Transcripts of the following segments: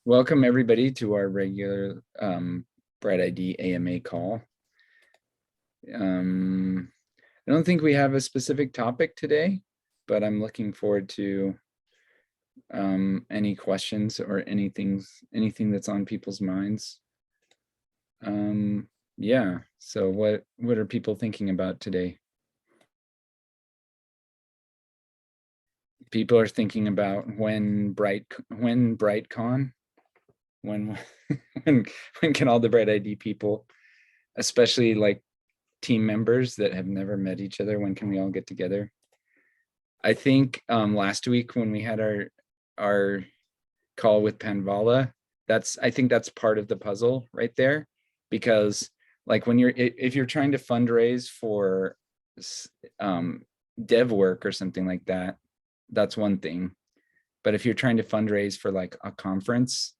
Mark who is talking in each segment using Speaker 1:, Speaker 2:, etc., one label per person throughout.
Speaker 1: Welcome everybody to our regular BrightID AMA call. I don't think we have a specific topic today, but I'm looking forward to any questions or anything that's on people's minds. Yeah, so what are people thinking about today? People are thinking about when BrightCon, when when can all the BrightID people, especially like team members that have never met each other, when can we all get together? I think last week when we had our call with Panvala, I think that's part of the puzzle right there, because like if you're trying to fundraise for dev work or something like that, that's one thing. But if you're trying to fundraise for like a conference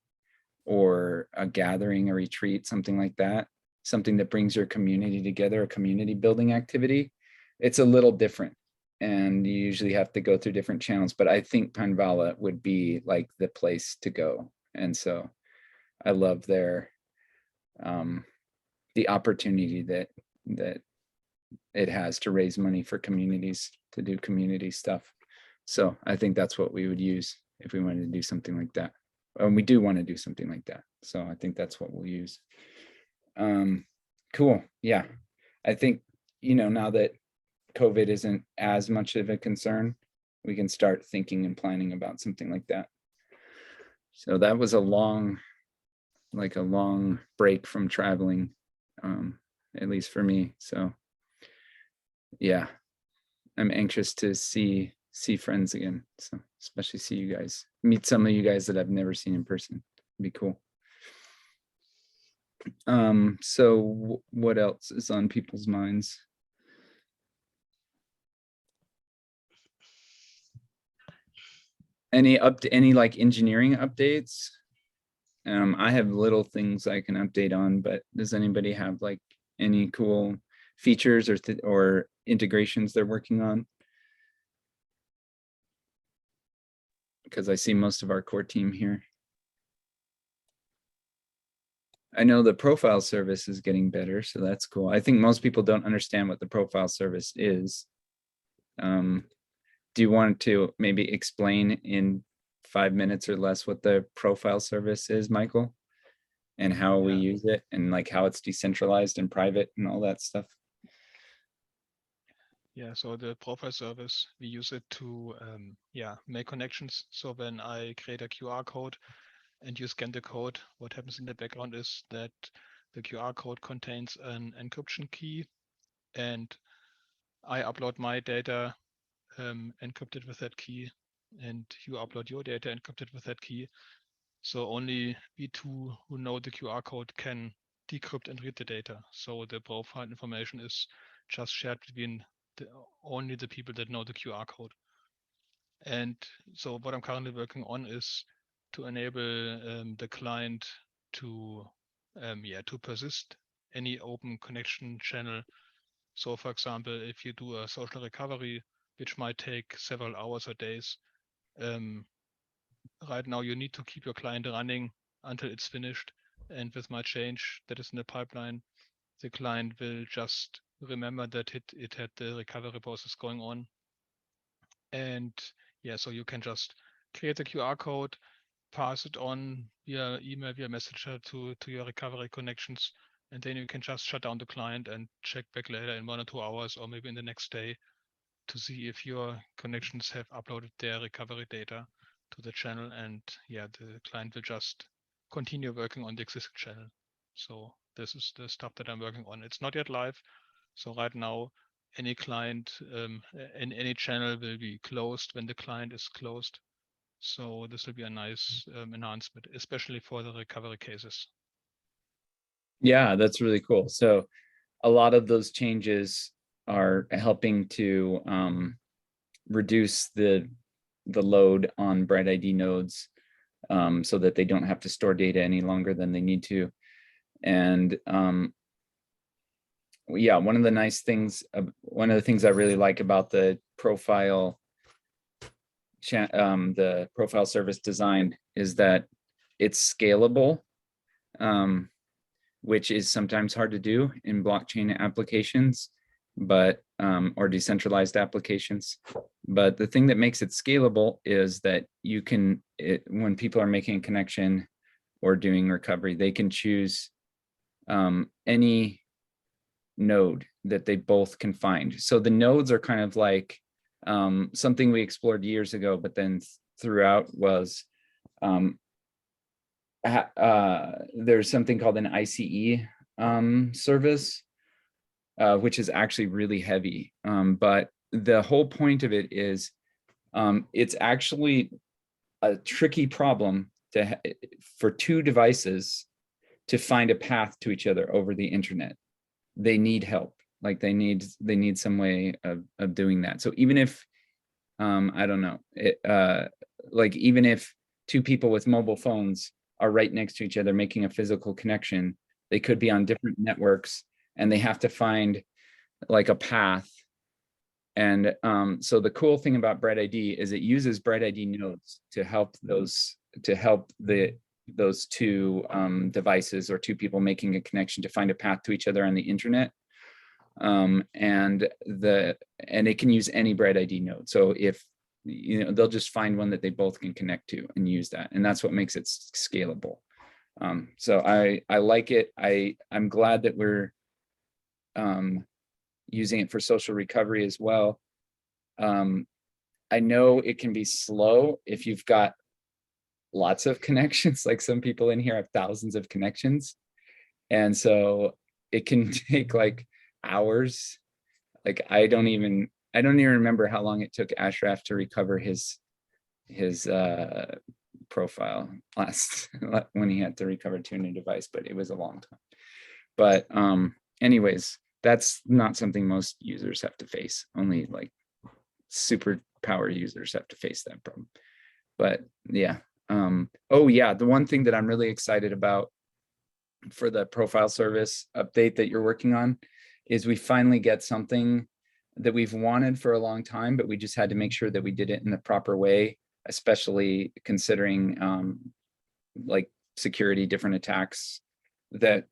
Speaker 1: or a gathering, a retreat, something like that, something that brings your community together, a community building activity, it's a little different. And you usually have to go through different channels, but I think Panvala would be like the place to go. And so I love the opportunity that it has to raise money for communities, to do community stuff. So I think that's what we would use if we wanted to do something like that. And we do want to do something like that. So I think that's what we'll use. Cool. Yeah. I think, now that COVID isn't as much of a concern, we can start thinking and planning about something like that. So that was a long break from traveling, at least for me. So yeah, I'm anxious to see friends again. So especially see you guys, meet some of you guys that I've never seen in person. It'd be cool. So what else is on people's minds? Any like engineering updates? I have little things I can update on, but does anybody have like any cool features or integrations they're working on? Because I see most of our core team here. I know the profile service is getting better, so that's cool. I think most people don't understand what the profile service is. Do you want to maybe explain in 5 minutes or less what the profile service is, Michael? And how we use it, and like how it's decentralized and private and all that stuff?
Speaker 2: Yeah, so the profile service, we use it to make connections. So when I create a QR code and you scan the code, what happens in the background is that the QR code contains an encryption key, and I upload my data encrypted with that key, and you upload your data encrypted with that key. So only we two who know the QR code can decrypt and read the data. So the profile information is just shared between only the people that know the QR code. And so what I'm currently working on is to enable the client to persist any open connection channel. So for example, if you do a social recovery, which might take several hours or days, right now you need to keep your client running until it's finished. And with my change that is in the pipeline, the client will just remember that it had the recovery process going on. And yeah, so you can just create a QR code, pass it on via email, via messenger to your recovery connections, and then you can just shut down the client and check back later in 1 or 2 hours, or maybe in the next day, to see if your connections have uploaded their recovery data to the channel. And yeah, the client will just continue working on the existing channel. So this is the stuff that I'm working on. It's not yet live. So right now, any client in any channel will be closed when the client is closed. So this will be a nice enhancement, especially for the recovery cases.
Speaker 1: Yeah, that's really cool. So a lot of those changes are helping to reduce the load on BrightID nodes, so that they don't have to store data any longer than they need to. And yeah, one of the things I really like about the profile service design is that it's scalable, which is sometimes hard to do in blockchain applications, but or decentralized applications. But the thing that makes it scalable is that you can, when people are making a connection or doing recovery, they can choose any node that they both can find. So the nodes are kind of like something we explored years ago, but then throughout was there's something called an ICE service, which is actually really heavy. But the whole point of it is it's actually a tricky problem for two devices to find a path to each other over the internet. They need help. Like they need some way of doing that. So even if I don't know, like even if two people with mobile phones are right next to each other making a physical connection, they could be on different networks and they have to find like a path. And so the cool thing about BrightID is it uses BrightID nodes to help those two devices or two people making a connection to find a path to each other on the internet. And it can use any BrightID node. So if they'll just find one that they both can connect to and use that, and that's what makes it scalable. So I like it. I'm glad that we're using it for social recovery as well. I know it can be slow if you've got lots of connections, like some people in here have thousands of connections. And so it can take like hours. Like I don't even remember how long it took Ashraf to recover his profile last when he had to recover to a new device, but it was a long time. But anyways, that's not something most users have to face. Only like super power users have to face that problem. But yeah. Oh yeah, the one thing that I'm really excited about for the profile service update that you're working on is we finally get something that we've wanted for a long time, but we just had to make sure that we did it in the proper way, especially considering like security, different attacks, that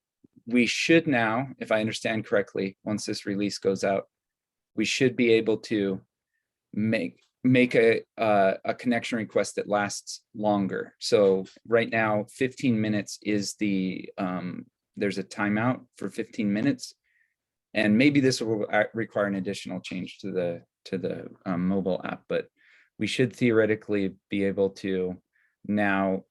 Speaker 1: we should now, if I understand correctly, once this release goes out, we should be able to make a connection request that lasts longer. So right now, 15 minutes is the, there's a timeout for 15 minutes. And maybe this will require an additional change to the mobile app, but we should theoretically be able to now,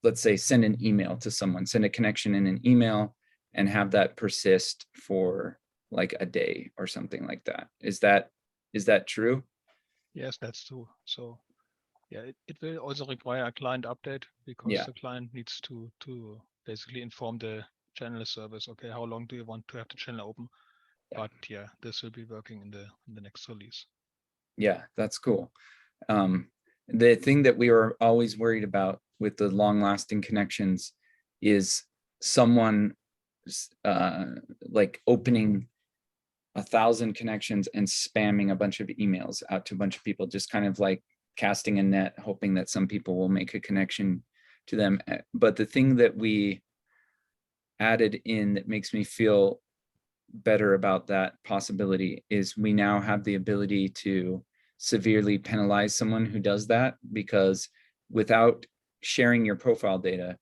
Speaker 1: let's say, send an email to someone, send a connection in an email and have that persist for like a day or something like that. Is that true?
Speaker 2: Yes, that's true. So yeah, it will also require a client update because
Speaker 1: Yeah.
Speaker 2: the client needs to basically inform the channel service, okay, how long do you want to have the channel open?
Speaker 1: Yeah.
Speaker 2: But yeah, this will be working in the next release.
Speaker 1: Yeah, that's cool. The thing that we were always worried about with the long-lasting connections is someone like opening 1,000 connections and spamming a bunch of emails out to a bunch of people, just kind of like casting a net, hoping that some people will make a connection to them. But the thing that we added in that makes me feel better about that possibility is we now have the ability to severely penalize someone who does that, because without sharing your profile data,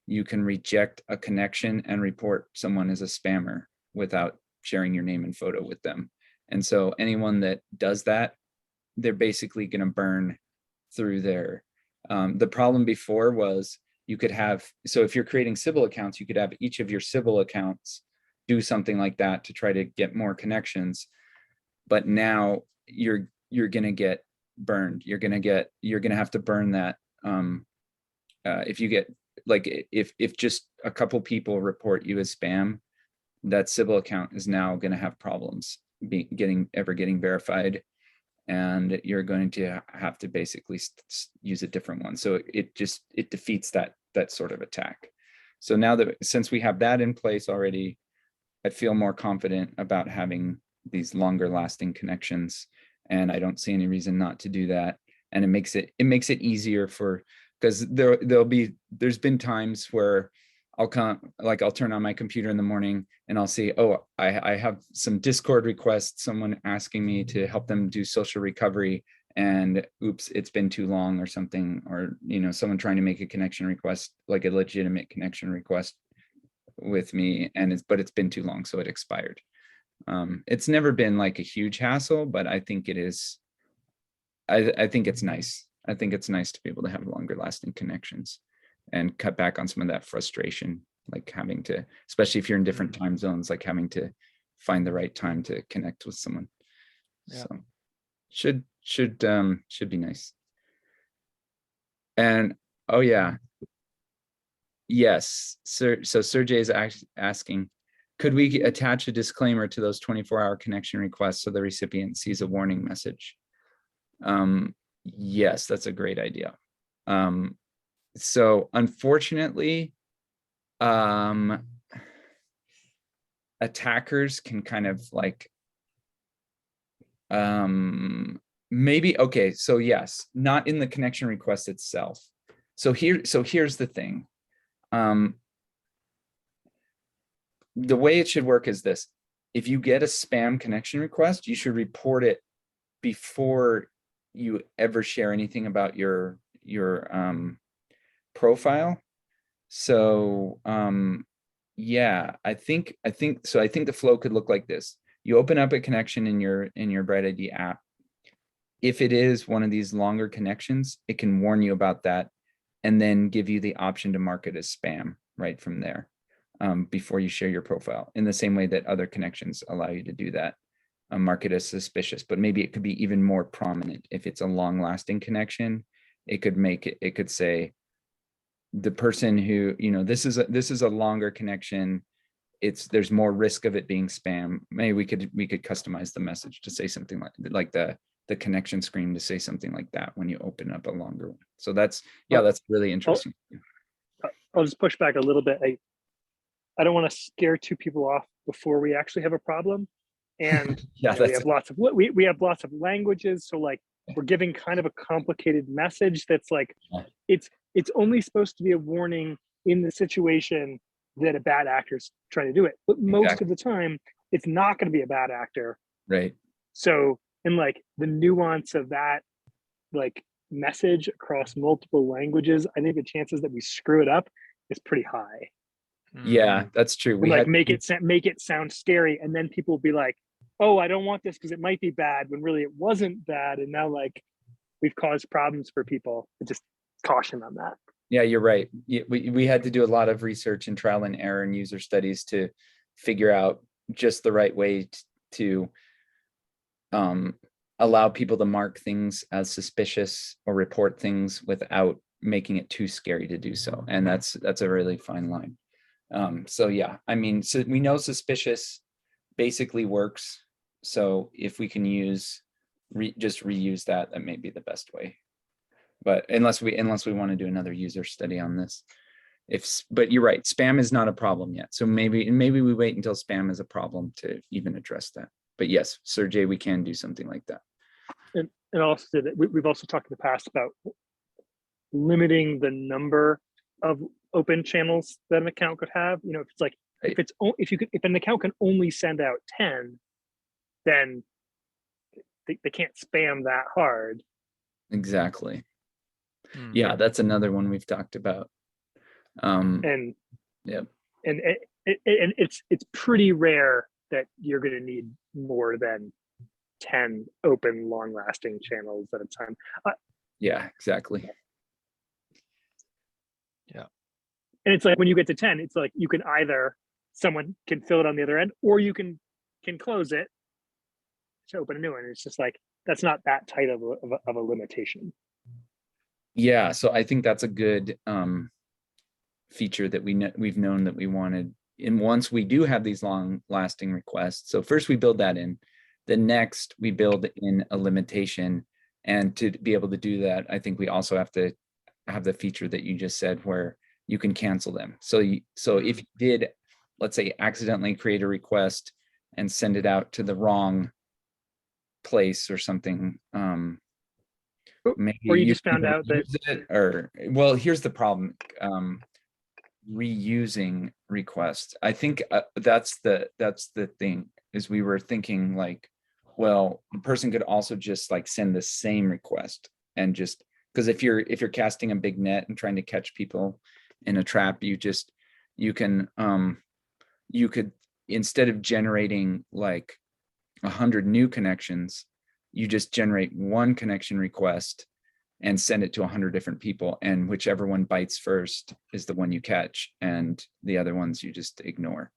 Speaker 1: you can reject a connection and report someone as a spammer without sharing your name and photo with them. And so anyone that does that, they're basically going to burn through their, the problem before was you could have, so if you're creating sybil accounts, you could have each of your sybil accounts do something like that to try to get more connections. But now you're going to get burned. You're going to have to burn that. If you get, like, if just a couple people report you as spam, that sybil account is now going to have problems getting verified, and you're going to have to basically use a different one. So it defeats that sort of attack. So now that, since we have that in place already, I feel more confident about having these longer lasting connections, and I don't see any reason not to do that. And it makes it easier for because there's been times where I'll turn on my computer in the morning and I'll see, oh, I have some Discord requests, someone asking me to help them do social recovery, and oops, it's been too long or something, or someone trying to make a connection request, like a legitimate connection request with me, but it's been too long, so it expired. It's never been like a huge hassle, but I think it is. I think it's nice. I think it's nice to be able to have longer lasting connections and cut back on some of that frustration, like having to, especially if you're in different time zones, like having to find the right time to connect with someone.
Speaker 2: Yeah.
Speaker 1: So should be nice. And oh yeah, yes, sir. So Sergey is asking, could we attach a disclaimer to those 24-hour connection requests so the recipient sees a warning message? Yes, that's a great idea. So unfortunately, attackers can kind of like, maybe, okay, so yes, not in the connection request itself. So here's the thing. The way it should work is this: if you get a spam connection request, you should report it before you ever share anything about your profile. So yeah, I think the flow could look like this. You open up a connection in your BrightID app. If it is one of these longer connections, it can warn you about that and then give you the option to mark it as spam right from there, before you share your profile, in the same way that other connections allow you to do that. Mark it as suspicious, but maybe it could be even more prominent. If it's a long-lasting connection, it could say, the person who, this is a longer connection, there's more risk of it being spam. Maybe we could customize the message to say something like the connection screen to say something like that when you open up a longer one. So that's really interesting.
Speaker 3: I'll just push back a little bit. I don't want to scare two people off before we actually have a problem. And
Speaker 1: yeah,
Speaker 3: we have lots of languages. So like we're giving kind of a complicated message that's like, it's only supposed to be a warning in the situation that a bad actor's trying to do it. But most of the time, it's not going to be a bad actor.
Speaker 1: Right.
Speaker 3: So, and like the nuance of that, like message across multiple languages, I think the chances that we screw it up is pretty high.
Speaker 1: Yeah, that's true.
Speaker 3: We like make it sound scary, and then people will be like, "Oh, I don't want this because it might be bad," when really it wasn't bad, and now like we've caused problems for people. Just caution on that.
Speaker 1: Yeah, you're right. We had to do a lot of research and trial and error and user studies to figure out just the right way to allow people to mark things as suspicious or report things without making it too scary to do so. And that's a really fine line. So yeah, I mean, so we know suspicious basically works. So if we can just reuse that may be the best way. But unless we want to do another user study on this, but you're right, spam is not a problem yet. So maybe we wait until spam is a problem to even address that. But yes, Sergey, we can do something like that.
Speaker 3: And also we've also talked in the past about limiting the number of open channels that an account could have. If it's like, right. if an account can only send out 10, then they can't spam that hard.
Speaker 1: Exactly. Yeah, that's another one we've talked about.
Speaker 3: And
Speaker 1: yeah,
Speaker 3: and it's pretty rare that you're going to need more than 10 open long-lasting channels at a time.
Speaker 1: Yeah, exactly.
Speaker 2: Yeah.
Speaker 3: And it's like when you get to 10, it's like you can someone can fill it on the other end, or you can close it to open a new one. It's just like, that's not that tight of a limitation.
Speaker 1: Yeah, so I think that's a good feature that we've known that we wanted. And once we do have these long-lasting requests, so first we build that in, the next we build in a limitation. And to be able to do that, I think we also have to have the feature that you just said where you can cancel them. So if you did, let's say, accidentally create a request and send it out to the wrong place or something, maybe
Speaker 3: Or you
Speaker 1: you
Speaker 3: just found
Speaker 1: can
Speaker 3: out that,
Speaker 1: reuse it, or, well, here's the problem. Reusing requests. I think that's the thing, is we were thinking like, well, the person could also just like send the same request, and just, because if you're casting a big net and trying to catch people in a trap, you could, instead of generating like 100 new connections, you just generate one connection request and send it to 100 different people, and whichever one bites first is the one you catch, and the other ones you just ignore.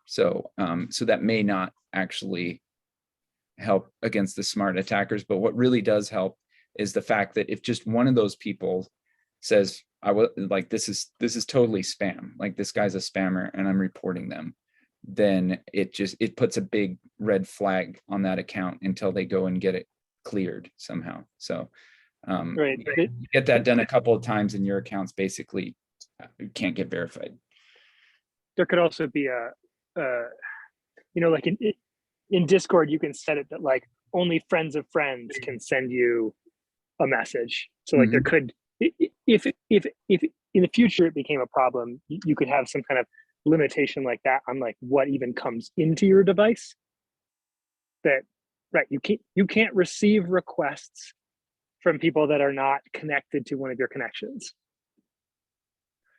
Speaker 1: So so that may not actually help against the smart attackers, but what really does help is the fact that if just one of those people says, I will, like, this is totally spam, like this guy's a spammer and I'm reporting them, then it puts a big red flag on that account until they go and get it cleared somehow. So
Speaker 3: right,
Speaker 1: you get that done a couple of times and your accounts basically can't get verified.
Speaker 3: there could also be like in Discord, you can set it that like only friends of friends can send you a message. So like there could, if in the future it became a problem, you could have some kind of limitation like that on like what even comes into your device. That, right, you can't receive requests from people that are not connected to one of your connections.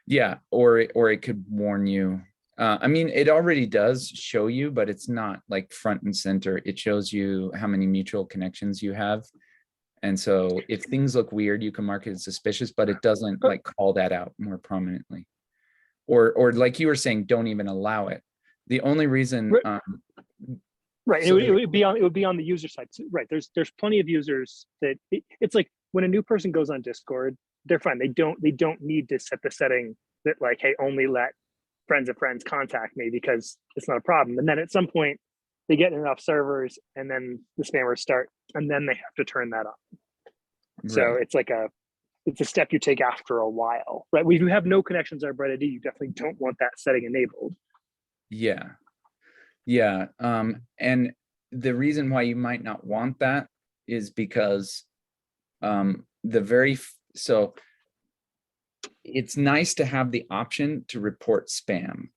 Speaker 1: Yeah, or it could warn you. I mean, it already does show you, but it's not like front and center. It shows you how many mutual connections you have. And so if things look weird, you can mark it as suspicious, but it doesn't like call that out more prominently. Or like you were saying, don't even allow it. The only reason
Speaker 3: right,
Speaker 1: so
Speaker 3: it would be on the user side. Right, there's plenty of users that it's like when a new person goes on Discord, they're fine. They don't need to set the setting that like, hey, only let friends of friends contact me, because it's not a problem. And then at some point they get enough servers and then the spammers start, and then they have to turn that on. So
Speaker 1: right.
Speaker 3: it's like it's a step you take after a while, right? If you have no connections on BrightID, you definitely don't want that setting enabled.
Speaker 1: Yeah. And the reason why you might not want that is because so it's nice to have the option to report spam.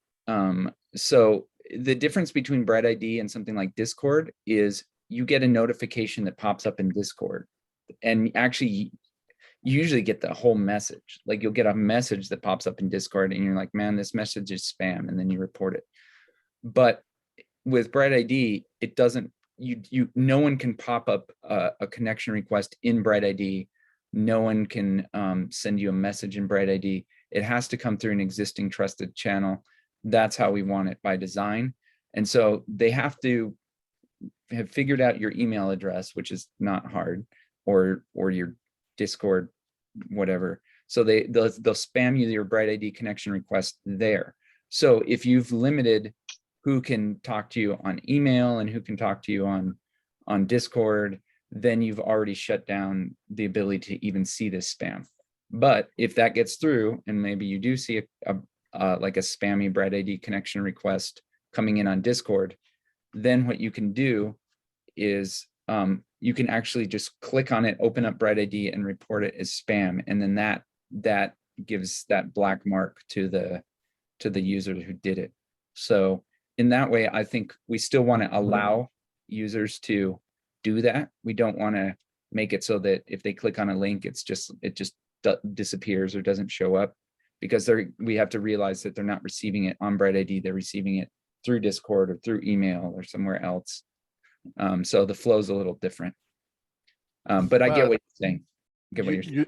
Speaker 1: So the difference between BrightID and something like Discord is you get a notification that pops up in Discord, and actually you usually get the whole message. Like you'll get a message that pops up in Discord and you're like, man, this message is spam, and then you report it. But with BrightID, it doesn't, no one can pop up a connection request in BrightID. No one can send you a message in BrightID. It has to come through an existing trusted channel. That's how we want it by design. And so they have to have figured out your email address, which is not hard, or your Discord, whatever. So they'll spam you your BrightID connection request there. So if you've limited who can talk to you on email and who can talk to you on Discord, then you've already shut down the ability to even see this spam. But if that gets through, and maybe you do see like a spammy BrightID connection request coming in on Discord, then what you can do is you can actually just click on it, open up BrightID, and report it as spam, and then that gives that black mark to the user who did it. So in that way, I think we still want to allow users to do that. We don't want to make it so that if they click on a link, it just disappears or doesn't show up, because we have to realize that they're not receiving it on BrightID. They're receiving it through Discord or through email or somewhere else. So the flow is a little different. But I get what you're saying. I get what you're saying.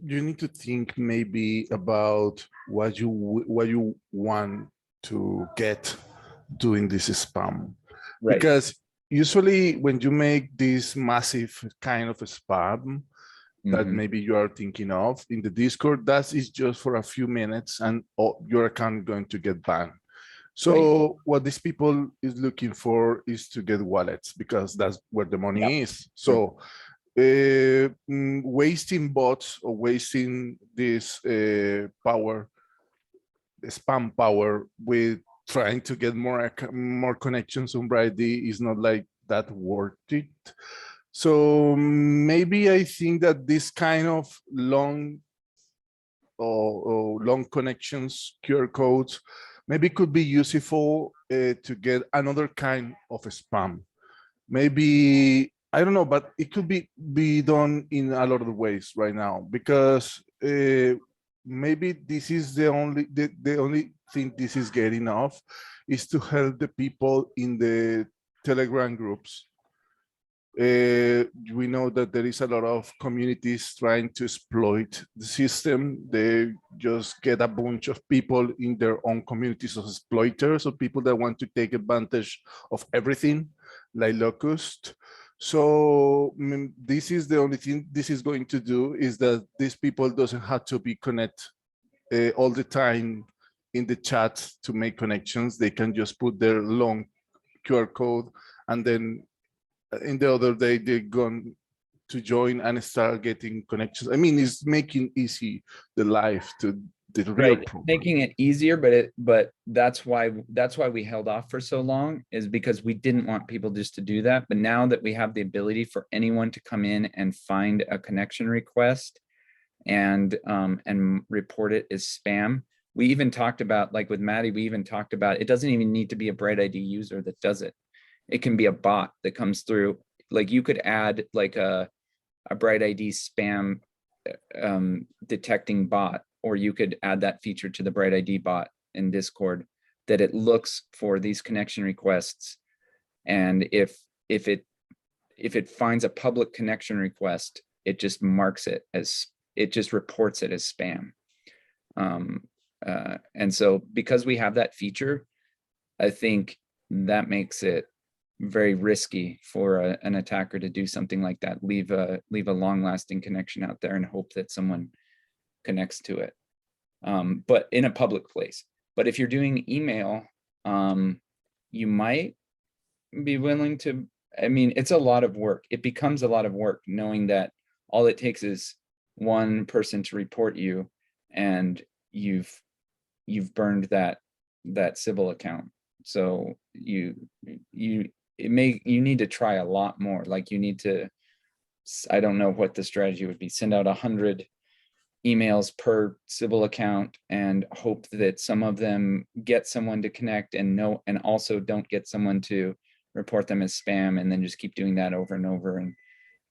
Speaker 4: You need to think maybe about what you want to get doing this spam,
Speaker 1: Right.
Speaker 4: Because usually when you make this massive kind of a spam that maybe you are thinking of in the Discord, that is just for a few minutes and your account is going to get banned. So what these people is looking for is to get wallets, because that's where the money is. So wasting bots or wasting this power, spam power, with trying to get more connections on BrightID is not like that worth it. So maybe I think that this kind of long or long connections QR codes maybe could be useful to get another kind of spam. Maybe I don't know, but it could be done in a lot of ways right now, because maybe this is the only thing this is getting off is to help the people in the Telegram groups. We know that there is a lot of communities trying to exploit the system. They just get a bunch of people in their own communities of exploiters, or people that want to take advantage of everything, like Locust. So this is the only thing this is going to do, is that these people doesn't have to be connected all the time in the chat to make connections. They can just put their long QR code, and then in the other day they're going to join and start getting connections. I mean, it's making easy the life to the real problem.
Speaker 1: Making it easier, but that's why we held off for so long, is because we didn't want people just to do that. But now that we have the ability for anyone to come in and find a connection request and report it as spam. We even talked about, like with Maddie, we even talked about, it doesn't even need to be a BrightID user that does it. It can be a bot that comes through. Like you could add like a BrightID spam detecting bot, or you could add that feature to the BrightID bot in Discord, that it looks for these connection requests. And if it finds a public connection request, it just marks it as, it just reports it as spam. And so because we have that feature, I think that makes it very risky for an attacker to do something like that, leave a long-lasting connection out there and hope that someone connects to it, but in a public place. But if you're doing email, you might be willing to, I mean, it's a lot of work. It becomes a lot of work knowing that all it takes is one person to report you, and you've burned that sybil account. So you need to try a lot more. Like you need to, I don't know what the strategy would be, send out 100 emails per sybil account and hope that some of them get someone to connect, and also don't get someone to report them as spam, and then just keep doing that over and over.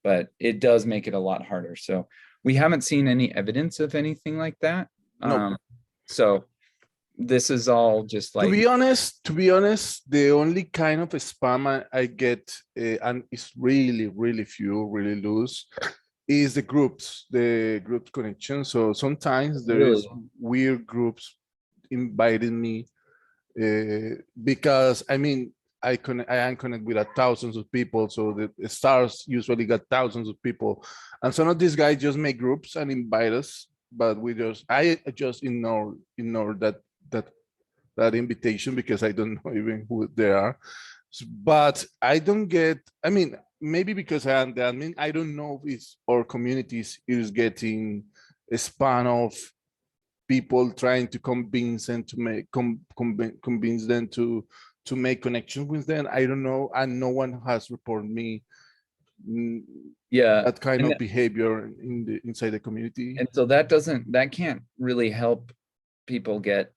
Speaker 1: But it does make it a lot harder. So we haven't seen any evidence of anything like that.
Speaker 4: No.
Speaker 1: So this is all just like,
Speaker 4: to be honest, the only kind of spam I get, and it's really few, really loose, is the group connection. So sometimes there is weird groups inviting me, because I mean, I am connected with thousands of people, so the stars usually got thousands of people, and some of these guys just make groups and invite us, but I just ignore that invitation, because I don't know even who they are. But I don't get, I mean, maybe because I am the admin, I don't know if it's our communities is getting a span of people trying to convince and to make convince them to make connections with them. I don't know, and no one has reported me that kind of behavior inside the community.
Speaker 1: And so that can't really help people get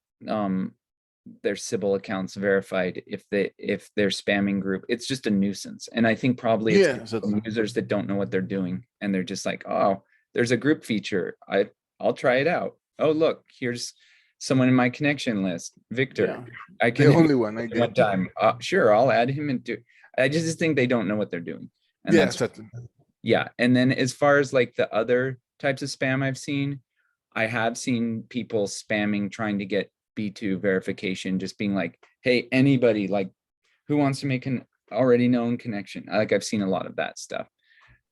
Speaker 1: their sybil accounts verified if they're spamming group. It's just a nuisance. And I think probably it's users that don't know what they're doing, and they're just like, oh, there's a group feature, I'll try it out. Oh, look, here's someone in my connection list, Victor. I can, the
Speaker 4: only one I get
Speaker 1: one time. Sure, I'll add him and do. I just think they don't know what they're doing. And yeah. And then as far as like the other types of spam I've seen, I have seen people spamming, trying to get B2 verification, just being like, hey, anybody, like, who wants to make an already known connection? Like, I've seen a lot of that stuff.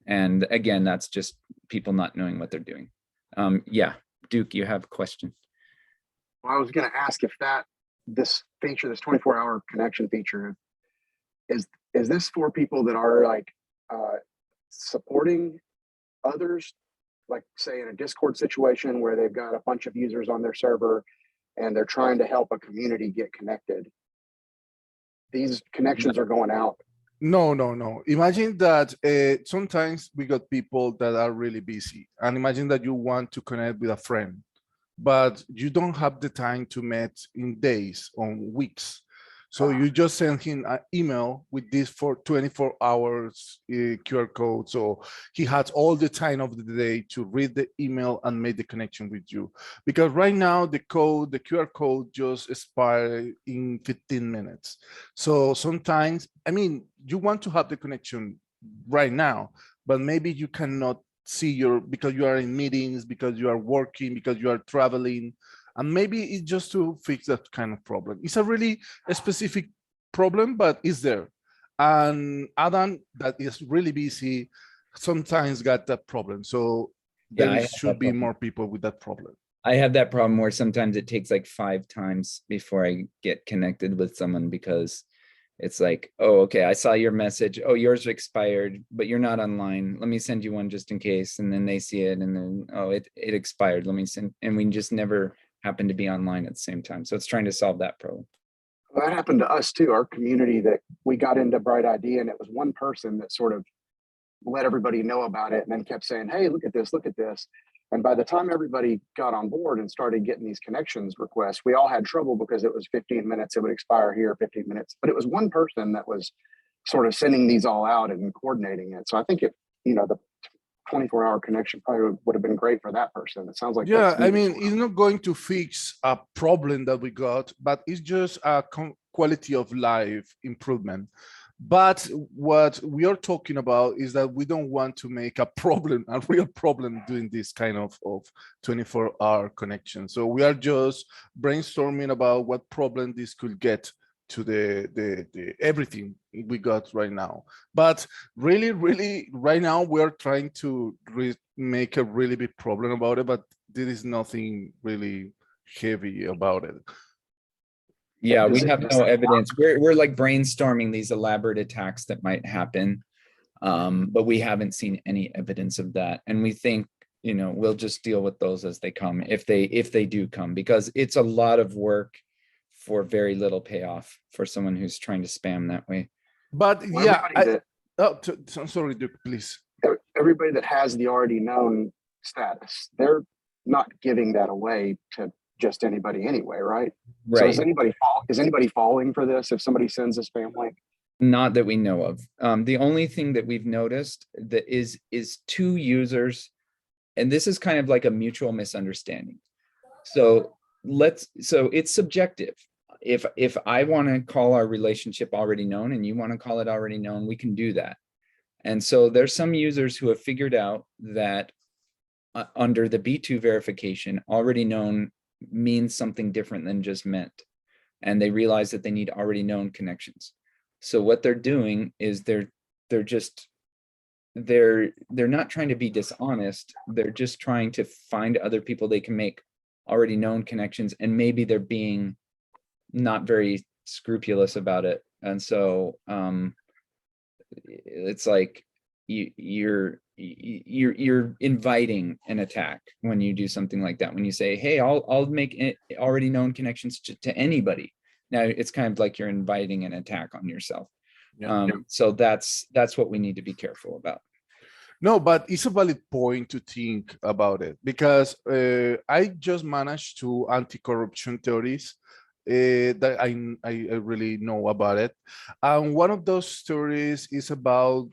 Speaker 1: And again, that's just people not knowing what they're doing. Yeah, Duke, you have a question.
Speaker 5: Well, I was going to ask if this feature, this 24-hour connection feature, is this for people that are like supporting others, like say in a Discord situation where they've got a bunch of users on their server and they're trying to help a community get connected. These connections are going out
Speaker 4: No. Imagine that sometimes we got people that are really busy, and imagine that you want to connect with a friend, but you don't have the time to meet in days or weeks. So you just send him an email with this for 24 hours QR code. So he has all the time of the day to read the email and make the connection with you. Because right now the QR code just expires in 15 minutes. So sometimes, I mean, you want to have the connection right now, but maybe you cannot see because you are in meetings, because you are working, because you are traveling, and maybe it's just to fix that kind of problem. It's a really specific problem, but it's there. And Adam, that is really busy, sometimes got that problem. So
Speaker 1: Yeah, I
Speaker 4: there
Speaker 1: have
Speaker 4: should
Speaker 1: that
Speaker 4: be
Speaker 1: problem.
Speaker 4: more people with that problem.
Speaker 1: I have that problem where sometimes it takes like 5 times before I get connected with someone, because it's like, oh, okay, I saw your message. Oh, yours expired, but you're not online. Let me send you one just in case. And then they see it, and then, oh, it expired. Let me send, and we just never happen to be online at the same time. So it's trying to solve that problem.
Speaker 5: Well, that happened to us too. Our community, that we got into BrightID, and it was one person that sort of let everybody know about it and then kept saying, hey, look at this, look at this. And by the time everybody got on board and started getting these connections requests, we all had trouble because it was 15 minutes, it would expire here, 15 minutes. But it was one person that was sort of sending these all out and coordinating it. So I think the 24-hour connection probably would have been great for that person. It sounds like
Speaker 4: Yeah, I mean, it's not going to fix a problem that we got, but it's just a quality of life improvement. But what we are talking about is that we don't want to make a real problem doing this kind of 24-hour connection. So we are just brainstorming about what problem this could get to the everything we got right now. But really right now we're trying to make a really big problem about it, but there is nothing really heavy about it.
Speaker 1: Yeah, we have no evidence. We're like brainstorming these elaborate attacks that might happen, but we haven't seen any evidence of that. And we think, we'll just deal with those as they come, if they do come, because it's a lot of work for very little payoff for someone who's trying to spam that way.
Speaker 4: But sorry, Duke, please.
Speaker 5: Everybody that has the already known status, they're not giving that away to just anybody anyway, right?
Speaker 1: Right.
Speaker 5: So is anybody falling for this if somebody sends a spam link?
Speaker 1: Not that we know of. The only thing that we've noticed that is 2 users, and this is kind of like a mutual misunderstanding. So it's subjective. If I want to call our relationship already known and you want to call it already known, we can do that. And so there's some users who have figured out that under the B2 verification, already known means something different than just meant. And they realize that they need already known connections. So what they're doing is they're not trying to be dishonest. They're just trying to find other people they can make already known connections, and maybe they're being not very scrupulous about it. And so it's like you're inviting an attack when you do something like that. When you say, hey, I'll make it already known connections to anybody. Now it's kind of like you're inviting an attack on yourself. So that's what we need to be careful about.
Speaker 4: No, but it's a valid point to think about it, because I just managed to anti-corruption theories that I really know about it. And one of those stories is about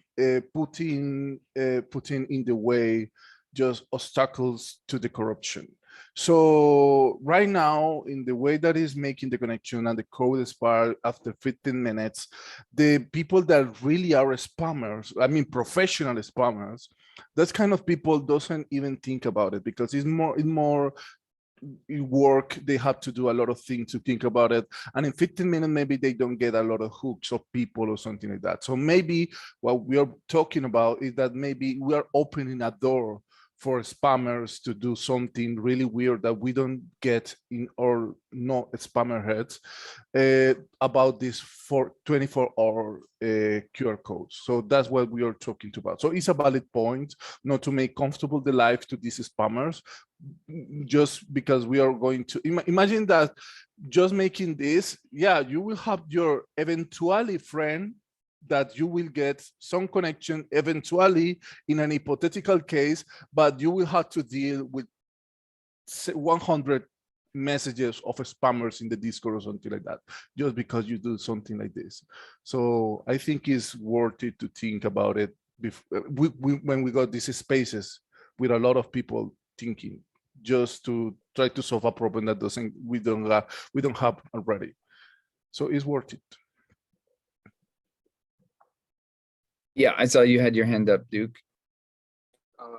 Speaker 4: putting in the way just obstacles to the corruption. So right now, in the way that is making the connection and the code expires after 15 minutes, the people that really are spammers, I mean professional spammers, that's kind of people doesn't even think about it, because it's more work. They have to do a lot of things to think about it, and in 15 minutes maybe they don't get a lot of hooks of people or something like that. So maybe what we are talking about is that maybe we are opening a door for spammers to do something really weird that we don't get in our no spammer heads about this 24-hour QR codes. So that's what we are talking about. So it's a valid point not to make comfortable the life to these spammers, just because we are going to imagine that just making this, yeah, you will have your eventually friend that you will get some connection eventually in an hypothetical case, but you will have to deal with 100 messages of spammers in the Discord or something like that, just because you do something like this. So I think it's worth it to think about it when we got these spaces with a lot of people thinking, just to try to solve a problem that we don't have already. So it's worth it.
Speaker 1: Yeah, I saw you had your hand up, Duke.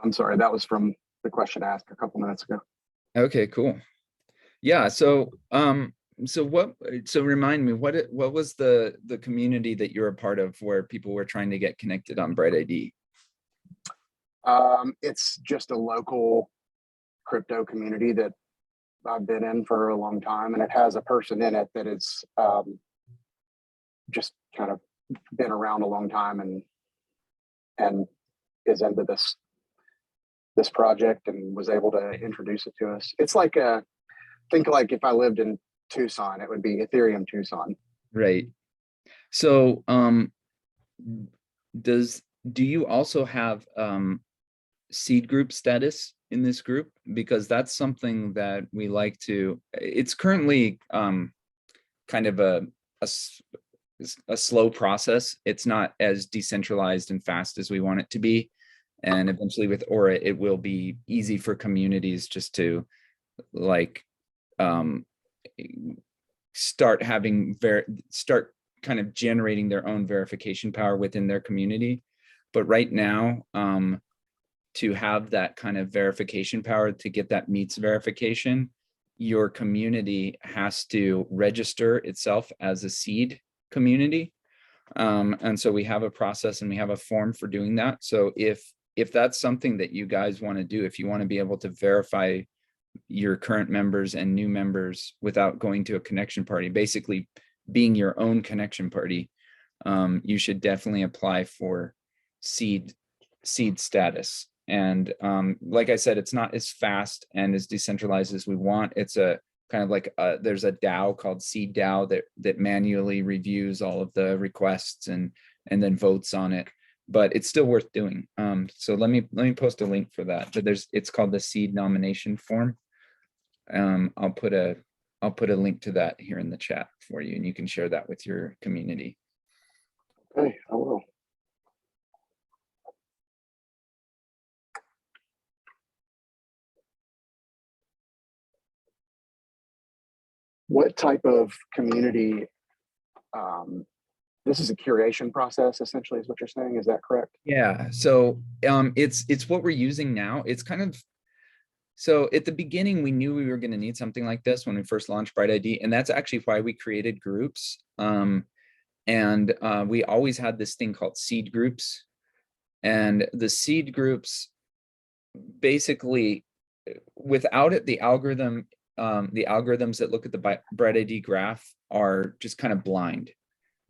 Speaker 5: I'm sorry, that was from the question asked a couple minutes ago.
Speaker 1: Okay, cool. Yeah, so so remind me, what was the community that you're a part of where people were trying to get connected on BrightID?
Speaker 5: It's just a local crypto community that I've been in for a long time, and it has a person in it that is just kind of been around a long time and is into this project and was able to introduce it to us. It's like think like if I lived in Tucson, it would be Ethereum Tucson.
Speaker 1: Right. So do you also have seed group status in this group? Because that's something that we like to, it's currently kind of a slow process. It's not as decentralized and fast as we want it to be. And eventually with Aura, it will be easy for communities just to like start kind of generating their own verification power within their community. But right now, to have that kind of verification power, to get that meets verification, your community has to register itself as a seed community. And so we have a process and we have a form for doing that. So if that's something that you guys want to do, if you want to be able to verify your current members and new members without going to a connection party, basically being your own connection party, you should definitely apply for seed status. And like I said, it's not as fast and as decentralized as we want. It's a kind of like there's a DAO called Seed DAO that manually reviews all of the requests and then votes on it. But it's still worth doing. So let me post a link for that. But it's called the seed nomination form. I'll put a link to that here in the chat for you, and you can share that with your community.
Speaker 5: Okay, I will. What type of community? This is a curation process, essentially, is what you're saying. Is that correct?
Speaker 1: Yeah. So it's what we're using now. It's kind of, so at the beginning, we knew we were going to need something like this when we first launched BrightID, and that's actually why we created groups. And we always had this thing called seed groups, and the seed groups, basically, without it, the algorithms that look at the BrightID graph are just kind of blind.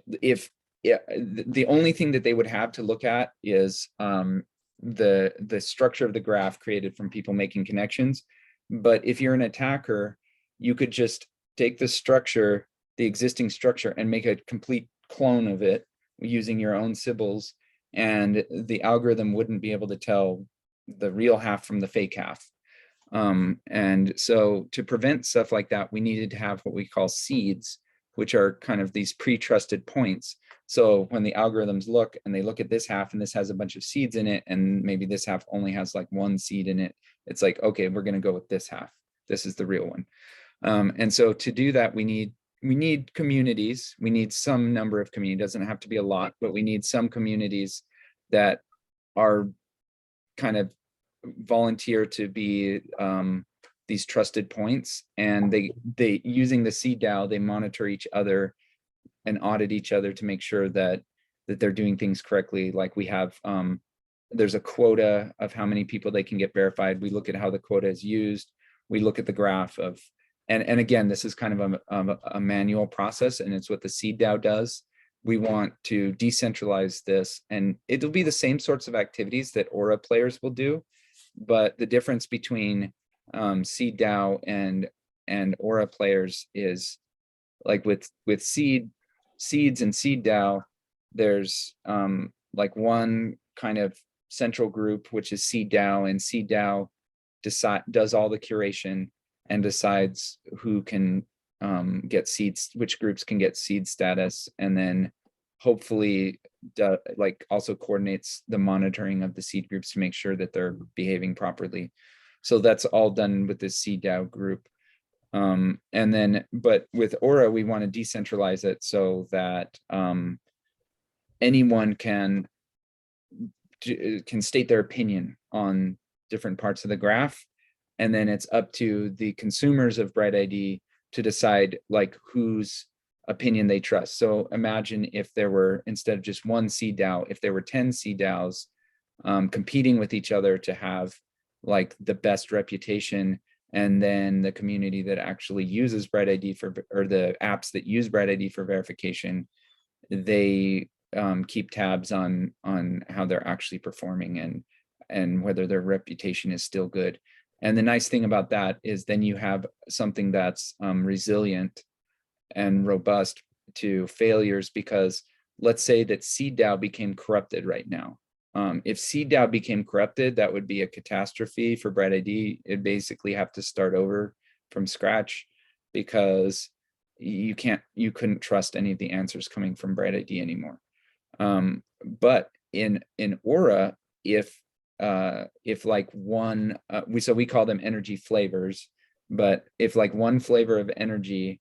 Speaker 1: The only thing that they would have to look at is the structure of the graph created from people making connections. But if you're an attacker, you could just take the structure, the existing structure, and make a complete clone of it using your own symbols, and the algorithm wouldn't be able to tell the real half from the fake half. And so to prevent stuff like that, we needed to have what we call seeds, which are kind of these pre-trusted points. So when the algorithms look and they look at this half and this has a bunch of seeds in it, and maybe this half only has like one seed in it, it's like, okay, we're going to go with this half. This is the real one. And so to do that, we need communities. We need some number of communities. It doesn't have to be a lot, but we need some communities that are kind of volunteer to be these trusted points, and they using the seed DAO, they monitor each other and audit each other to make sure that they're doing things correctly. Like we have, there's a quota of how many people they can get verified. We look at how the quota is used. We look at the graph of, and again, this is kind of a manual process, and it's what the seed DAO does. We want to decentralize this, and it'll be the same sorts of activities that Aura players will do, but the difference between seed DAO and Aura players is, like with seeds and seed DAO, there's like one kind of central group, which is CDAO, and CDAO does all the curation and decides who can get seeds, which groups can get seed status, and then hopefully like also coordinates the monitoring of the seed groups to make sure that they're behaving properly. So that's all done with the CDAO group. And then, but with Aura, we want to decentralize it so that anyone can state their opinion on different parts of the graph. And then it's up to the consumers of BrightID to decide like whose opinion they trust. So imagine if there were, instead of just one CDAO, if there were 10 CDAOs competing with each other to have like the best reputation, and then the community that actually uses BrightID or the apps that use BrightID for verification, they keep tabs on how they're actually performing and whether their reputation is still good. And the nice thing about that is then you have something that's resilient and robust to failures, because let's say that CDAO became corrupted right now. If CDAO became corrupted, that would be a catastrophe for BrightID. It'd basically have to start over from scratch, because you couldn't trust any of the answers coming from BrightID anymore. But in Aura, if like one, we call them energy flavors, but if like one flavor of energy,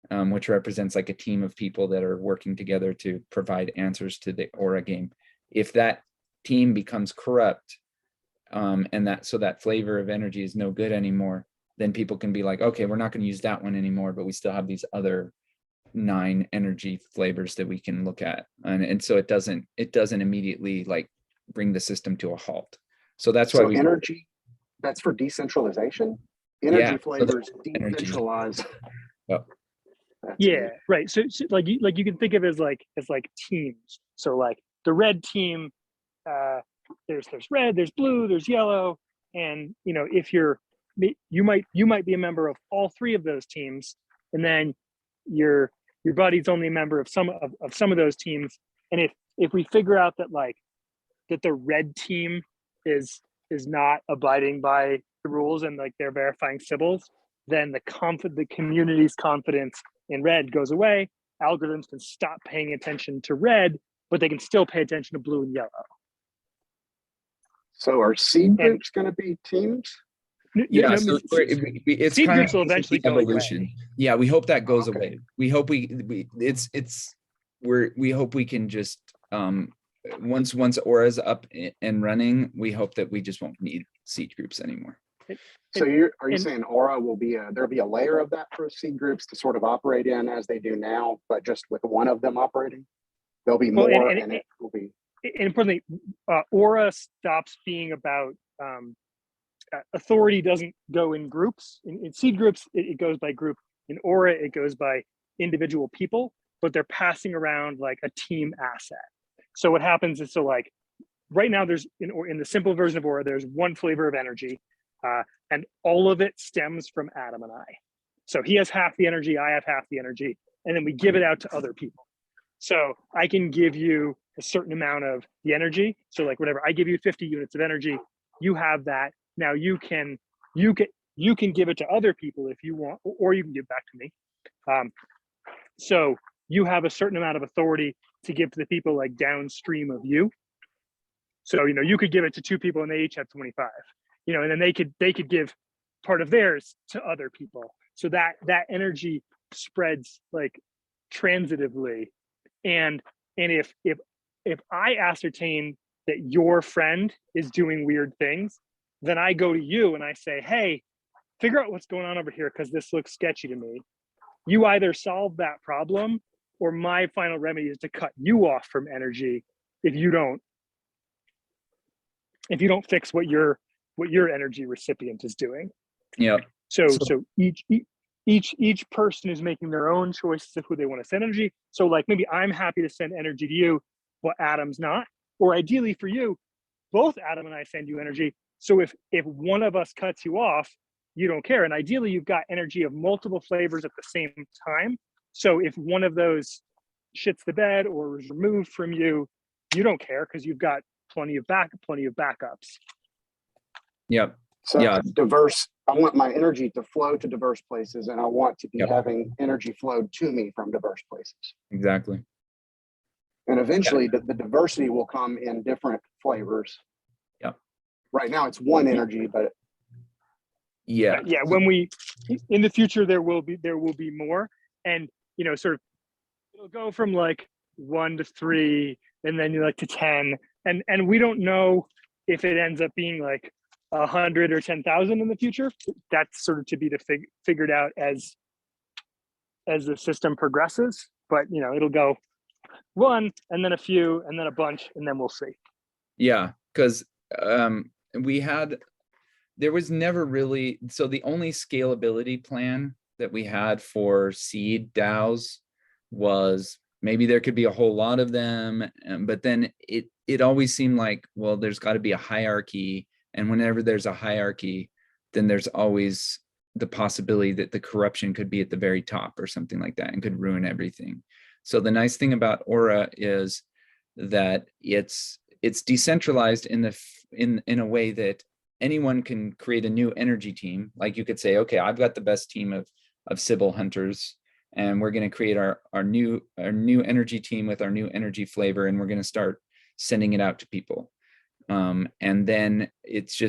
Speaker 1: which represents like a team of people that are working together to provide answers to the Aura game, if that team becomes corrupt, and that flavor of energy is no good anymore, then people can be like, okay, we're not going to use that one anymore, but we still have these other 9 energy flavors that we can look at, and so it doesn't immediately like bring the system to a halt. So that's why
Speaker 5: energy, that's for decentralization. Energy flavors decentralized.
Speaker 1: Oh.
Speaker 3: Yeah, right. So like you can think of it as like teams. So like the red team, there's red, there's blue, there's yellow, and you know, if you might be a member of all 3 of those teams, and then your buddy's only a member of some of those teams. And if we figure out that like that the red team is not abiding by the rules and like they're verifying symbols, then the community's confidence in red goes away. Algorithms can stop paying attention to red, but they can still pay attention to blue and yellow.
Speaker 5: So are seed groups going to be teams?
Speaker 1: Yeah, so it's
Speaker 3: seed
Speaker 1: kind
Speaker 3: groups
Speaker 1: of
Speaker 3: will eventually go
Speaker 1: evolution.
Speaker 3: away.
Speaker 1: Yeah, we hope that goes away. We hope we hope we can just once Aura's up and running, we hope that we just won't need seed groups anymore.
Speaker 5: So are you saying Aura will be there'll be a layer of that for seed groups to sort of operate in as they do now, but just with one of them operating? There'll be more, and it will be.
Speaker 3: And importantly, Aura stops being about authority. Doesn't go in groups. In seed groups, it goes by group. In Aura, it goes by individual people, but they're passing around like a team asset. So what happens is, so like right now, there's in the simple version of Aura, there's one flavor of energy, and all of it stems from Adam and I. So he has half the energy, I have half the energy, and then we give it out to other people. So I can give you a certain amount of the energy. So like whatever, I give you 50 units of energy, you have that. Now you can give it to other people if you want, or you can give it back to me. So you have a certain amount of authority to give to the people like downstream of you. So, you know, you could give it to 2 people and they each have 25, you know, and then they could give part of theirs to other people. So that energy spreads like transitively. And if I ascertain that your friend is doing weird things, then I go to you and I say, hey, figure out what's going on over here, because this looks sketchy to me. You either solve that problem, or my final remedy is to cut you off from energy if you don't fix what your energy recipient is doing.
Speaker 1: Yeah.
Speaker 3: So each person is making their own choices of who they want to send energy. So like maybe I'm happy to send energy to you, but Adam's not. Or ideally for you, both Adam and I send you energy. So if one of us cuts you off, you don't care. And ideally you've got energy of multiple flavors at the same time. So if one of those shits the bed or is removed from you, you don't care because you've got plenty of backups.
Speaker 1: Yep.
Speaker 5: So
Speaker 1: Yeah.
Speaker 5: diverse, I want my energy to flow to diverse places, and I want to be
Speaker 1: Yep.
Speaker 5: having energy flowed to me from diverse places.
Speaker 1: Exactly.
Speaker 5: And eventually the diversity will come in different flavors.
Speaker 1: Yep.
Speaker 5: Right now it's one energy, but
Speaker 3: Yeah, when we in the future there will be more, and sort of it'll go from like 1 to 3 and then like to 10, and we don't know if it ends up being like 100 or 10,000 in the future. That's sort of to be figured out as the system progresses, but it'll go 1 and then a few and then a bunch and then we'll see.
Speaker 1: Yeah, because there was never really, so the only scalability plan that we had for seed DAOs was maybe there could be a whole lot of them, but then it always seemed like, well, there's got to be a hierarchy, and whenever there's a hierarchy, then there's always the possibility that the corruption could be at the very top or something like that and could ruin everything. So the nice thing about Aura is that it's decentralized in a way that anyone can create a new energy team. Like you could say, okay, I've got the best team of sybil hunters, and we're going to create our new energy team with our new energy flavor, and we're going to start sending it out to people. And then it's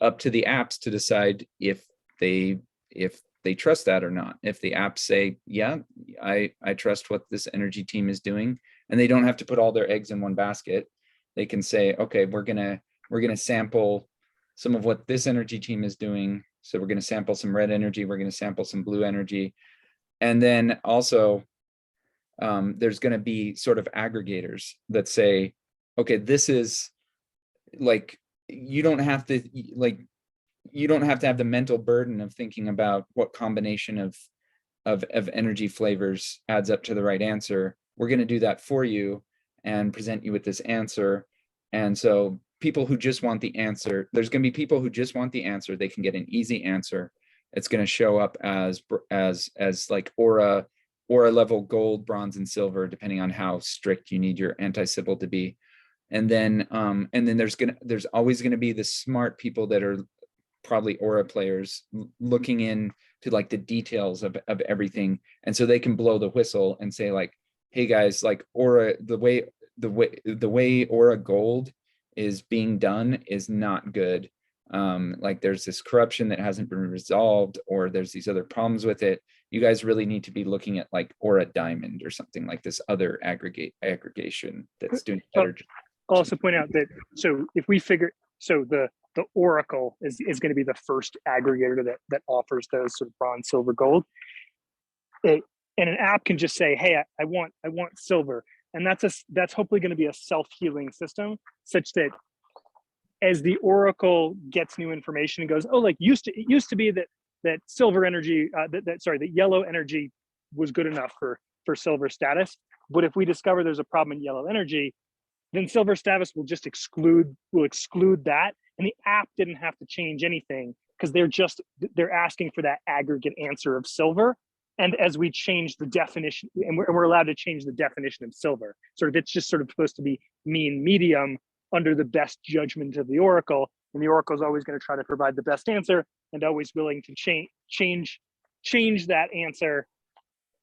Speaker 1: up to the apps to decide if they trust that or not. If the apps say, yeah, I trust what this energy team is doing, and they don't have to put all their eggs in one basket, they can say, okay, we're gonna sample some of what this energy team is doing. So we're gonna sample some red energy, we're gonna sample some blue energy. And then also there's gonna be sort of aggregators that say, okay, this is like, you don't have to have the mental burden of thinking about what combination of energy flavors adds up to the right answer. We're going to do that for you and present you with this answer. And so people who just want the answer, there's going to be people who just want the answer. They can get an easy answer. It's going to show up as like Aura level gold, bronze, and silver, depending on how strict you need your anti-sybil to be. And then there's always going to be the smart people that are probably Aura players looking in to like the details of everything, and so they can blow the whistle and say like, hey guys, like Aura, the way Aura gold is being done is not good. Like there's this corruption that hasn't been resolved, or there's these other problems with it. You guys really need to be looking at like Aura Diamond or something like this other aggregation that's doing a better job.
Speaker 3: I'll also point out that, so if we figure, so the Oracle is going to be the first aggregator that offers those sort of bronze, silver, gold. And an app can just say, hey, I want silver. And that's hopefully going to be a self-healing system, such that as the Oracle gets new information and goes, oh, like it used to be that silver energy, that yellow energy was good enough for silver status. But if we discover there's a problem in yellow energy, then silver status will just exclude that, and the app didn't have to change anything because they're asking for that aggregate answer of silver. And as we change the definition, and we're allowed to change the definition of silver, sort of it's just sort of supposed to be mean medium under the best judgment of the Oracle, and the Oracle is always going to try to provide the best answer and always willing to change that answer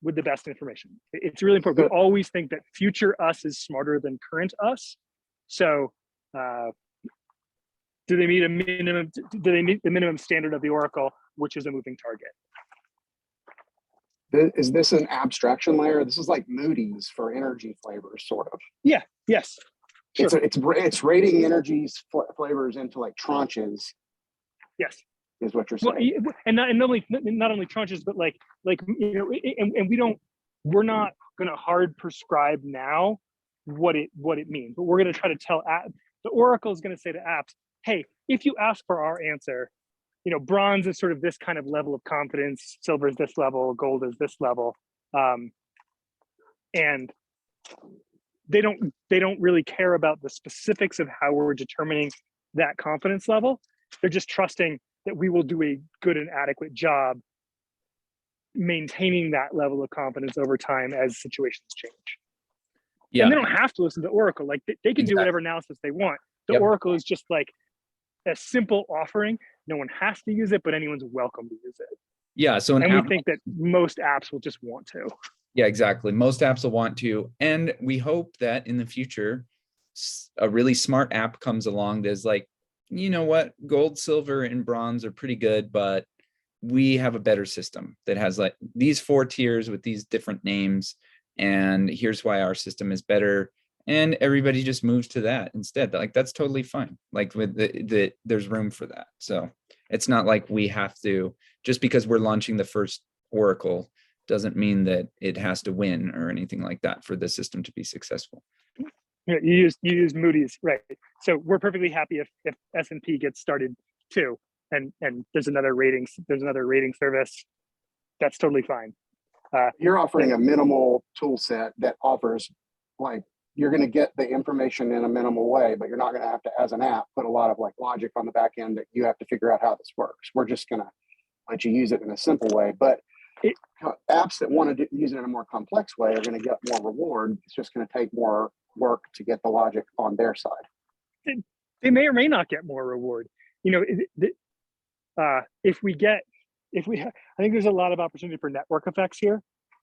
Speaker 3: with the best information. It's really important. We always think that future us is smarter than current us. So do they meet the minimum standard of the Oracle, which is a moving target?
Speaker 5: Is this an abstraction layer? This is like Moody's for energy flavors, sort of.
Speaker 3: Yeah. Yes. Sure.
Speaker 5: It's rating energies flavors into like tranches.
Speaker 3: Yes.
Speaker 5: Is what you're saying.
Speaker 3: Well, and not only tranches, but like and we're not going to hard prescribe now what it means, but we're going to try to tell the Oracle is going to say to apps, hey, if you ask for our answer, bronze is sort of this kind of level of confidence, silver is this level, gold is this level, and they don't really care about the specifics of how we're determining that confidence level. They're just trusting that we will do a good and adequate job maintaining that level of confidence over time as situations change.
Speaker 1: Yeah,
Speaker 3: And they don't have to listen to Oracle. Like they can do whatever analysis they want. The
Speaker 1: Yep.
Speaker 3: Oracle is just like a simple offering. No one has to use it, but anyone's welcome to use it.
Speaker 1: yeah. So an
Speaker 3: And
Speaker 1: app,
Speaker 3: we think that most apps will just want to.
Speaker 1: yeah, exactly. Most apps will want to, and we hope that in the future, a really smart app comes along that's like, you know what, gold, silver, and bronze are pretty good, but we have a better system that has like these 4 tiers with these different names, and here's why our system is better. And everybody just moves to that instead. Like that's totally fine. Like with there's room for that. So it's not like we have to, just because we're launching the first Oracle doesn't mean that it has to win or anything like that for the system to be successful.
Speaker 3: You use Moody's, right? So we're perfectly happy if S&P gets started too, and there's another rating service. That's totally fine.
Speaker 5: You're offering a minimal tool set that offers, like, you're going to get the information in a minimal way, but you're not going to have to, as an app, put a lot of like logic on the back end that you have to figure out how this works. We're just going to let you use it in a simple way. But apps that want to use it in a more complex way are going to get more reward. It's just going to take more work to get the logic on their side.
Speaker 3: They may or may not get more reward. You know, I think there's a lot of opportunity for network effects here.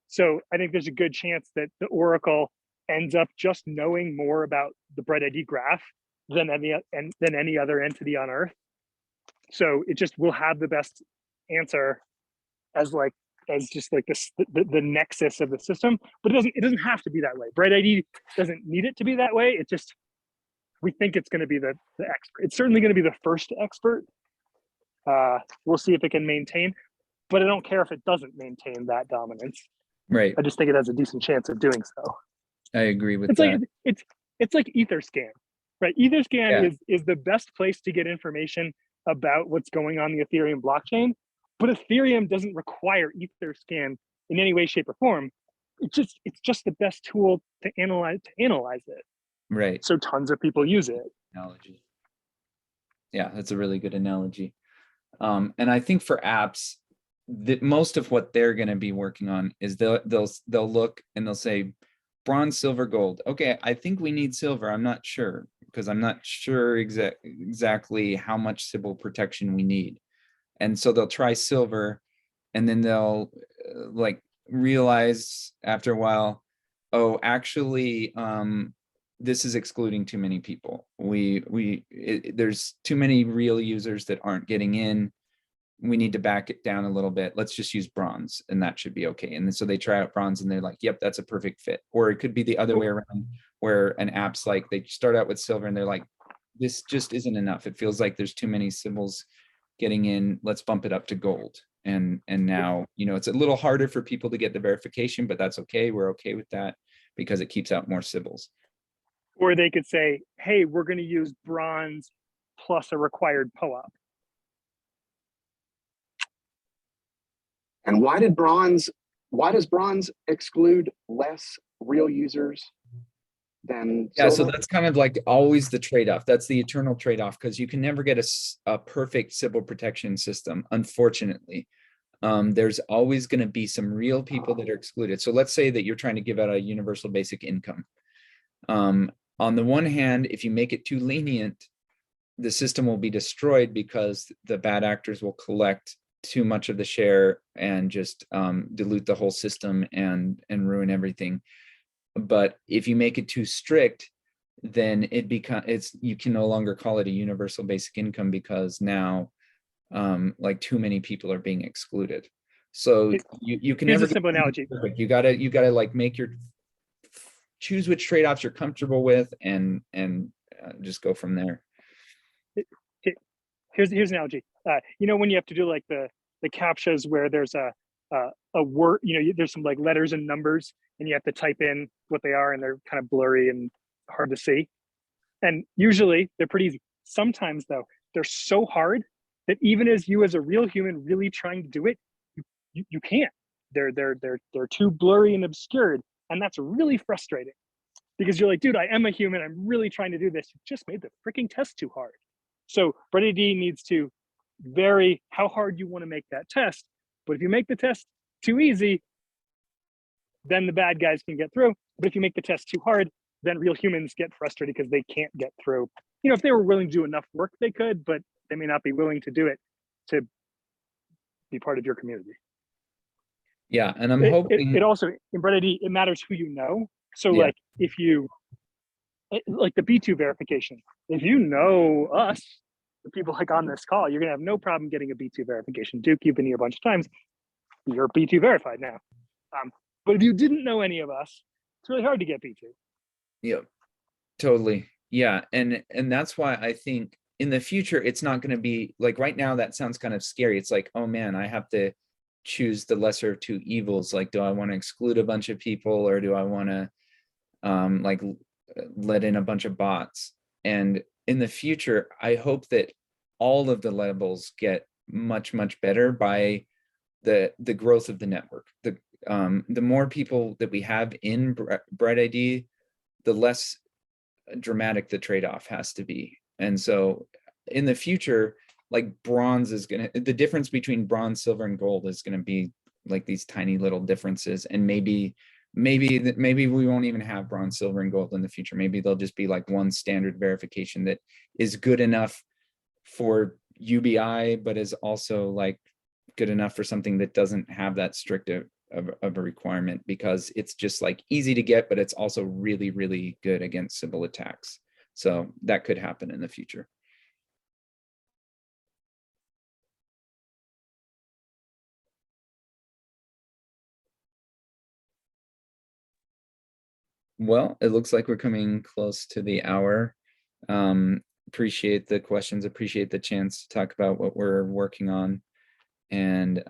Speaker 3: So I think there's a good chance that the Oracle ends up just knowing more about the BrightID graph than any other entity on Earth. So it just will have the best answer as just like the nexus of the system, but it doesn't have to be that way. BrightID doesn't need it to be that way. It just, we think it's going to be the expert. It's certainly going to be the first expert. We'll see if it can maintain, but I don't care if it doesn't maintain that dominance.
Speaker 1: Right.
Speaker 3: I just think it has a decent chance of doing so.
Speaker 1: I agree with
Speaker 3: It's
Speaker 1: that.
Speaker 3: like it's like Etherscan, right? Etherscan is the best place to get information about what's going on in the Ethereum blockchain, but Ethereum doesn't require Etherscan in any way, shape, or form. It's just the best tool to analyze it.
Speaker 1: Right.
Speaker 3: So tons of people use it.
Speaker 1: Analogy. Yeah, that's a really good analogy. And I think for apps, that most of what they're going to be working on is they'll look and they'll say bronze, silver, gold. Okay, I think we need silver. I'm not sure, because I'm not sure exactly how much sybil protection we need. And so they'll try silver, and then they'll like realize after a while, oh, actually, this is excluding too many people. There's too many real users that aren't getting in. We need to back it down a little bit. Let's just use bronze, and that should be okay. And then so they try out bronze, and they're like, yep, that's a perfect fit. Or it could be the other way around, where an app's like, they start out with silver and they're like, this just isn't enough. It feels like there's too many symbols getting in. Let's bump it up to gold. And now, you know, it's a little harder for people to get the verification, but that's okay. We're okay with that because it keeps out more symbols.
Speaker 3: Or they could say, hey, we're going to use bronze plus a required POAP.
Speaker 5: And why does bronze exclude less real users than
Speaker 1: silver? Yeah,
Speaker 5: silver?
Speaker 1: so that's kind of like always the trade-off. That's the eternal trade-off, because you can never get a perfect sybil protection system, unfortunately. There's always going to be some real people that are excluded. So let's say that you're trying to give out a universal basic income. On the one hand, if you make it too lenient, the system will be destroyed because the bad actors will collect too much of the share and just dilute the whole system and ruin everything. But if you make it too strict, then you can no longer call it a universal basic income, because now like too many people are being excluded. So you can never.
Speaker 3: Here's a simple analogy.
Speaker 1: You gotta like choose which trade-offs you're comfortable with and just go from there.
Speaker 3: Here's an analogy. You know, when you have to do like the captchas where there's a word, you know, there's some like letters and numbers, and you have to type in what they are, and they're kind of blurry and hard to see. And usually they're pretty easy. Sometimes though, they're so hard that even as a real human really trying to do it, you can't. They're too blurry and obscured, and that's really frustrating, because you're like, dude, I am a human. I'm really trying to do this. You just made the freaking test too hard. So BrightID needs to vary how hard you want to make that test. But if you make the test too easy, then the bad guys can get through. But if you make the test too hard, then real humans get frustrated because they can't get through. You know, if they were willing to do enough work, they could, but they may not be willing to do it to be part of your community.
Speaker 1: Yeah, and I'm hoping
Speaker 3: it also, in BrightID, it matters who you know. So
Speaker 1: Yeah.
Speaker 3: like if you, like the B2 verification, if you know us, the people like on this call, you're gonna have no problem getting a B2 verification. Duke, you've been here a bunch of times, you're B2 verified now. But if you didn't know any of us, it's really hard to get B2.
Speaker 1: Yeah, totally. Yeah, and that's why I think in the future it's not going to be like right now. That sounds kind of scary. It's like, oh man, I have to choose the lesser of two evils. Like, do I want to exclude a bunch of people, or do I want to like let in a bunch of bots? And in the future, I hope that all of the levels get much better by the growth of the network. The more people that we have in BrightID, the less dramatic the trade-off has to be. And so in the future, like the difference between bronze, silver, and gold is going to be like these tiny little differences. And maybe we won't even have bronze, silver, and gold in the future. Maybe they'll just be like one standard verification that is good enough for UBI, but is also like good enough for something that doesn't have that strict of a requirement, because it's just like easy to get, but it's also really good against sybil attacks. So that could happen in the future. Well, it looks like we're coming close to the hour. Appreciate the questions, appreciate the chance to talk about what we're working on. And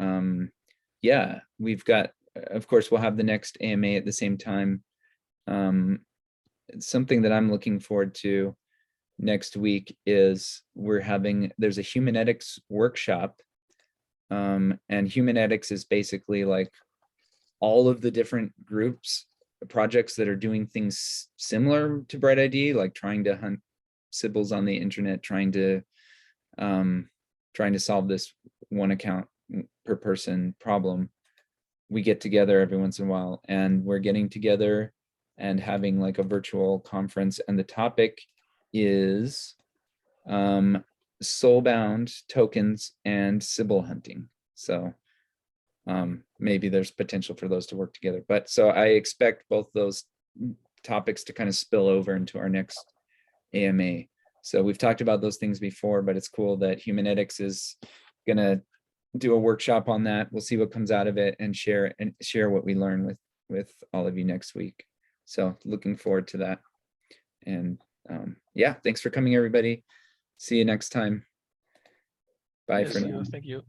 Speaker 1: yeah, we've got, of course, we'll have the next AMA at the same time. Something that I'm looking forward to next week is there's a humanetics workshop. And humanetics is basically like all of the different groups, projects that are doing things similar to BrightID, like trying to hunt sybils on the internet, trying to solve this one account per person problem. We get together every once in a while, and we're getting together and having like a virtual conference, and the topic is soulbound tokens and sybil hunting. So maybe there's potential for those to work together. But so I expect both those topics to kind of spill over into our next AMA. So we've talked about those things before, but it's cool that Humanetics is gonna do a workshop on that. We'll see what comes out of it and share what we learn with all of you next week. So looking forward to that. And yeah, thanks for coming, everybody. See you next time. Bye
Speaker 2: Yes,
Speaker 1: for now.
Speaker 2: thank you.